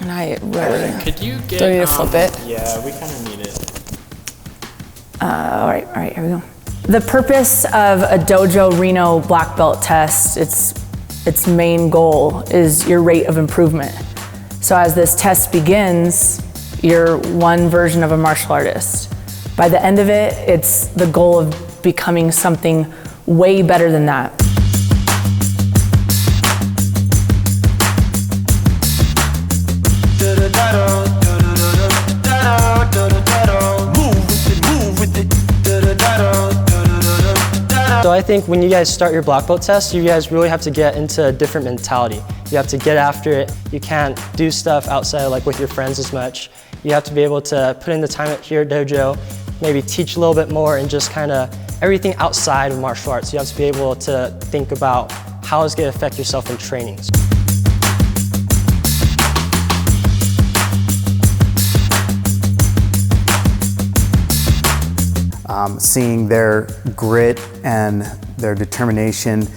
And I really could you get? do you need to flip it? Yeah, we kind of need it. All right, here we go. The purpose of a Dojo Reno black belt test, its main goal is your rate of improvement. So as this test begins, you're one version of a martial artist. By the end of it, it's the goal of becoming something way better than that. So I think when you guys start your black belt test, you guys really have to get into a different mentality. You have to get after it. You can't do stuff outside like with your friends as much. You have to be able to put in the time here at dojo, maybe teach a little bit more and just kind of everything outside of martial arts. You have to be able to think about how it's going to affect yourself in trainings. Seeing their grit and their determination,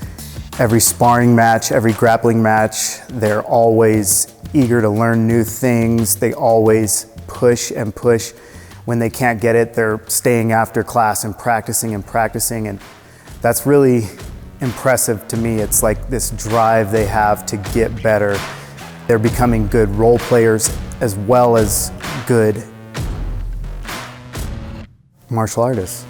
every sparring match, every grappling match, they're always eager to learn new things. They always push and push. When they can't get it, they're staying after class and practicing, and that's really impressive to me. It's like this drive they have to get better. They're becoming good role players as well as good martial artists.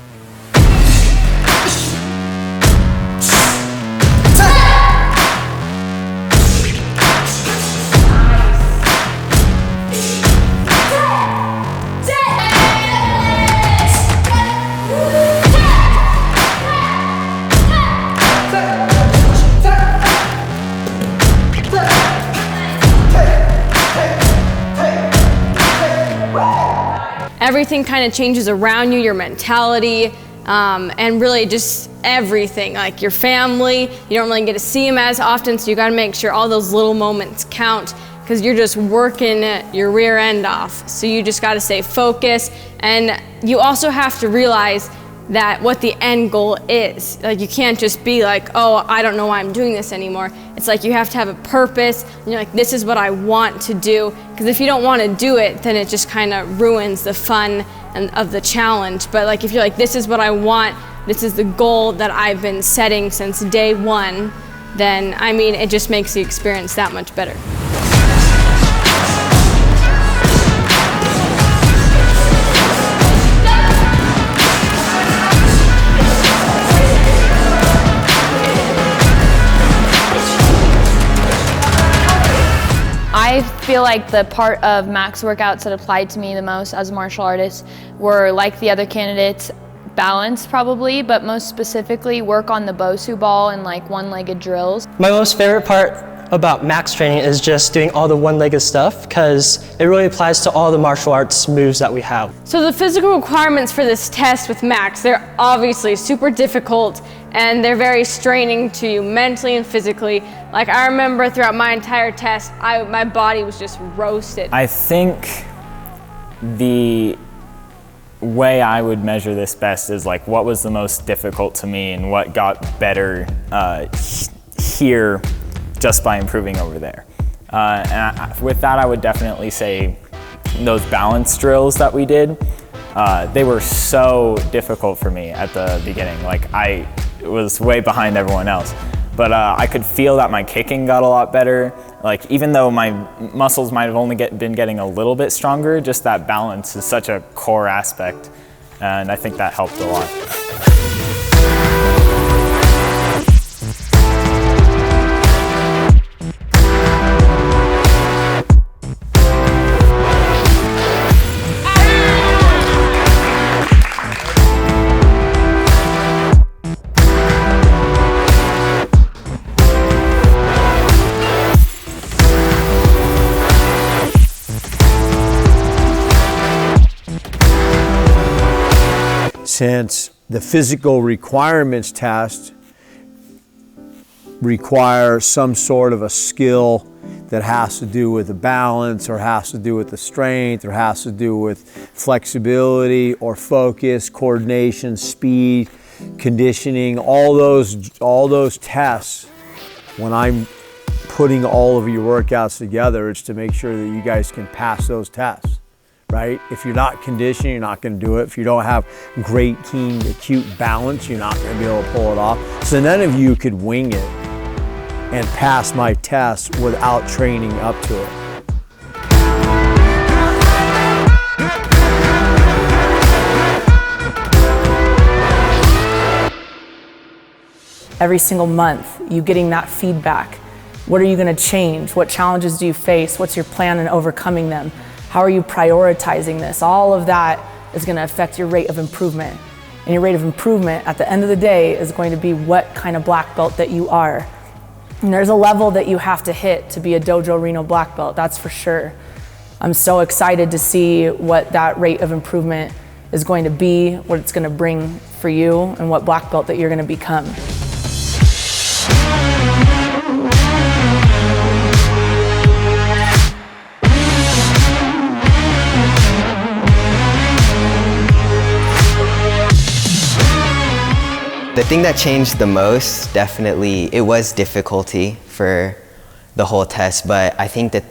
Everything kind of changes around you, your mentality, and really just everything, like your family. You don't really get to see them as often, so you got to make sure all those little moments count because you're just working your rear end off. So you just got to stay focused, and you also have to realize that what the end goal is. Like, you can't just be like, oh, I don't know why I'm doing this anymore. It's like you have to have a purpose, and you're like, this is what I want to do. Because if you don't want to do it, then it just kind of ruins the fun of the challenge. But like, if you're like, this is what I want, this is the goal that I've been setting since day one, then I mean, it just makes the experience that much better. I feel like the part of max workouts that applied to me the most as a martial artist were, like the other candidates, balance probably, but most specifically work on the Bosu ball and like one-legged drills. My most favorite part about max training is just doing all the one-legged stuff because it really applies to all the martial arts moves that we have. So the physical requirements for this test with max, they're obviously super difficult and they're very straining to you mentally and physically. Like, I remember throughout my entire test, my body was just roasted. I think the way I would measure this best is like what was the most difficult to me and what got better here just by improving over there. With that, I would definitely say those balance drills that we did, they were so difficult for me at the beginning. Like, I was way behind everyone else. But I could feel that my kicking got a lot better. Like, even though my muscles might have only been getting a little bit stronger, just that balance is such a core aspect. And I think that helped a lot. Since the physical requirements test require some sort of a skill that has to do with the balance or has to do with the strength or has to do with flexibility or focus, coordination, speed, conditioning, all those tests, when I'm putting all of your workouts together is to make sure that you guys can pass those tests, right? If you're not conditioned, you're not going to do it. If you don't have great, keen, acute balance, you're not going to be able to pull it off. So none of you could wing it and pass my test without training up to it. Every single month, you getting that feedback. What are you gonna change? What challenges do you face? What's your plan in overcoming them? How are you prioritizing this? All of that is gonna affect your rate of improvement. And your rate of improvement at the end of the day is going to be what kind of black belt that you are. And there's a level that you have to hit to be a Dojo Reno black belt, that's for sure. I'm so excited to see what that rate of improvement is going to be, what it's gonna bring for you, and what black belt that you're gonna become. The thing that changed the most, definitely, it was difficulty for the whole test, but I think that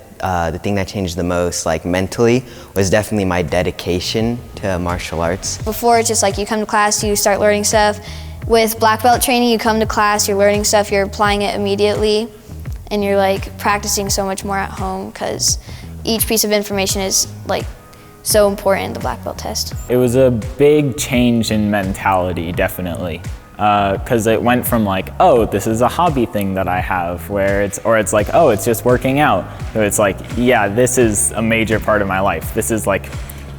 the thing that changed the most, like mentally, was definitely my dedication to martial arts. Before, it's just like you come to class, you start learning stuff. With black belt training, you come to class, you're learning stuff, you're applying it immediately, and you're like practicing so much more at home because each piece of information is like so important in the black belt test. It was a big change in mentality, definitely. Because it went from like, oh, this is a hobby thing that I have, or it's like, oh, it's just working out. So it's like, yeah, this is a major part of my life. This is like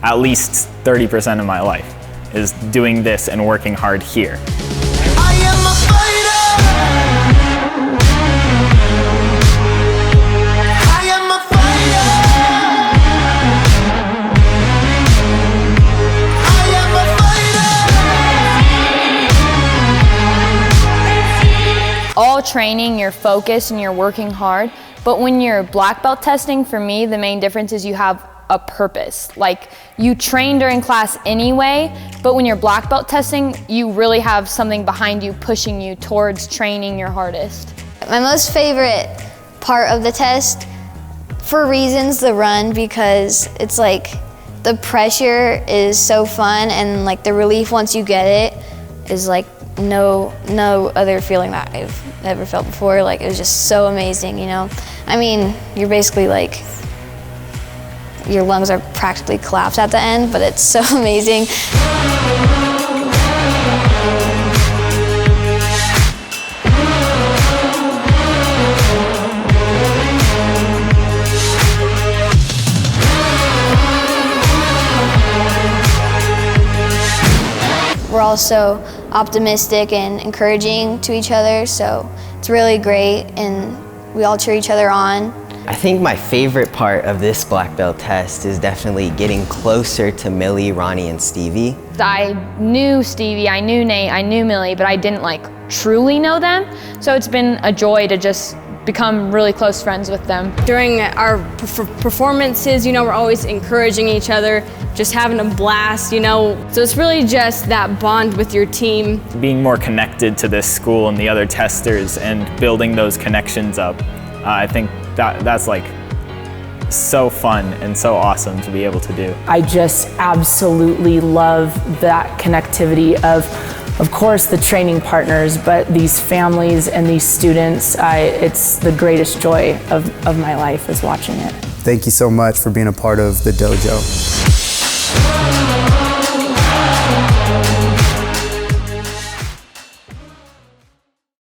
at least 30% of my life is doing this and working hard here. I am a fighter. I am a fighter. I am a fighter. All training, you're focused and you're working hard, but when you're black belt testing, for me, the main difference is you have a purpose. Like, you train during class anyway, but when you're black belt testing, you really have something behind you pushing you towards training your hardest. My most favorite part of the test, for reasons, the run, because it's like the pressure is so fun and like the relief once you get it is like no other feeling that I've ever felt before. Like, it was just so amazing, you know? I mean, you're basically like, your lungs are practically collapsed at the end, but it's so amazing. We're also optimistic and encouraging to each other, so it's really great, and we all cheer each other on. I think my favorite part of this black belt test is definitely getting closer to Millie, Ronnie, and Stevie. I knew Stevie, I knew Nate, I knew Millie, but I didn't like truly know them. So it's been a joy to just become really close friends with them. During our performances, you know, we're always encouraging each other, just having a blast, you know. So it's really just that bond with your team. Being more connected to this school and the other testers and building those connections up, I think that's like so fun and so awesome to be able to do. I just absolutely love that connectivity of course, the training partners, but these families and these students. It's the greatest joy of my life is watching it. Thank you so much for being a part of the dojo.